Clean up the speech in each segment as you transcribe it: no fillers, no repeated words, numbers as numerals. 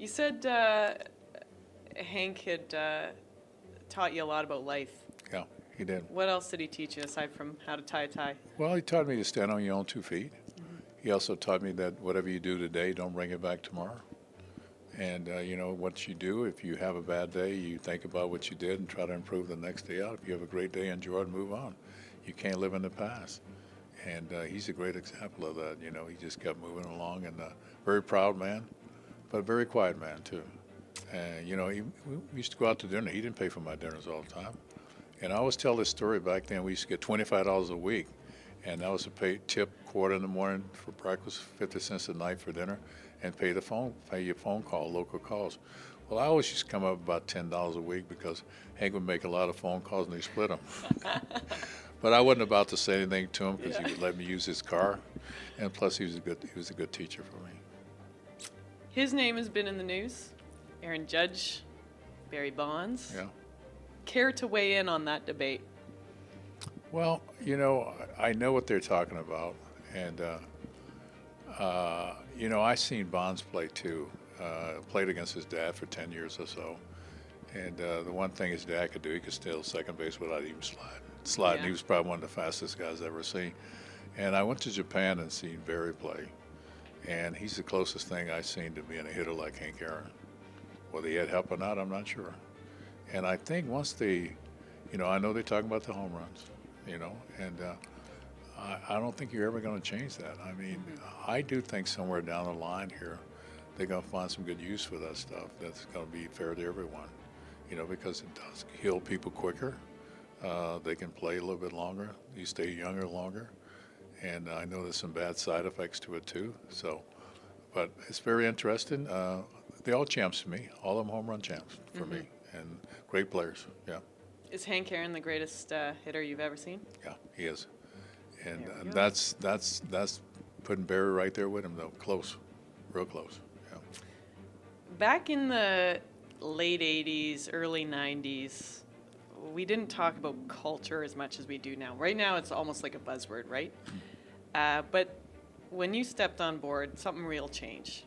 You said Hank had taught you a lot about life. Yeah, he did. What else did he teach you aside from how to tie a tie? Well, he taught me to stand on your own 2 feet. He also taught me that whatever you do today, don't bring it back tomorrow. And, what you do, if you have a bad day, you think about what you did and try to improve the next day out. If you have a great day, enjoy it and move on. You can't live in the past. And he's a great example of that. He just kept moving along, and very proud man, but a very quiet man, too. And, we used to go out to dinner. He didn't pay for my dinners all the time. And I always tell this story. Back then, we used to get $25 a week. And that was to pay tip quarter in the morning for breakfast, 50 cents a night for dinner, and pay your phone call, local calls. Well, I always used to come up about $10 a week because Hank would make a lot of phone calls and they split them. But I wasn't about to say anything to him because he would let me use his car, and plus he was a good teacher for me. His name has been in the news. Aaron Judge, Barry Bonds. Yeah. Care to weigh in on that debate? Well, I know what they're talking about, and I seen Bonds play too. Played against his dad for 10 years or so, and the one thing his dad could do, he could steal second base without even sliding. Yeah. He was probably one of the fastest guys I've ever seen. And I went to Japan and seen Barry play, and he's the closest thing I've seen to being a hitter like Hank Aaron. Whether he had help or not, I'm not sure. And I think once I know they're talking about the home runs. And I don't think you're ever going to change that. I mean, I do think somewhere down the line here, they're going to find some good use for that stuff that's going to be fair to everyone, because it does heal people quicker. They can play a little bit longer. You stay younger longer. And I know there's some bad side effects to it too. But it's very interesting. They're all champs to me, all of them home run champs for me, and great players, yeah. Is Hank Aaron the greatest hitter you've ever seen? Yeah, he is. And There we go. that's putting Barry right there with him, though. Close, real close. Yeah. Back in the late 80s, early 90s, we didn't talk about culture as much as we do now. Right now, it's almost like a buzzword, right? But when you stepped on board, something real changed.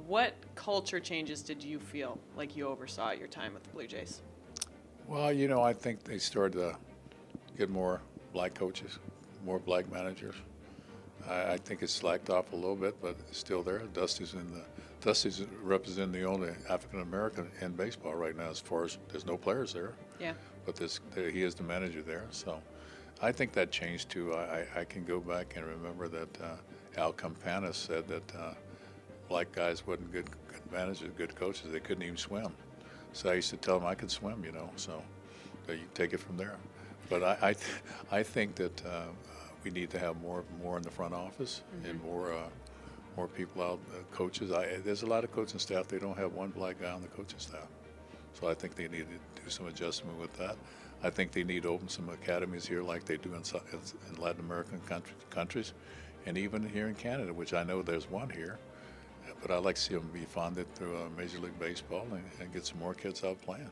What culture changes did you feel like you oversaw at your time with the Blue Jays? Well, I think they started to get more black coaches, more black managers. I think it's slacked off a little bit, but it's still there. Dusty's representing the only African American in baseball right now, as far as there's no players there. Yeah. But he is the manager there, so I think that changed too. I can go back and remember that Al Campana said that black guys wasn't good managers, good coaches. They couldn't even swim. So I used to tell them I could swim, so you take it from there. But I think that we need to have more in the front office and more people out, coaches. There's a lot of coaching staff, they don't have one black guy on the coaching staff. So I think they need to do some adjustment with that. I think they need to open some academies here like they do in Latin American countries, and even here in Canada, which I know there's one here. But I'd like to see them be funded through Major League Baseball and get some more kids out playing.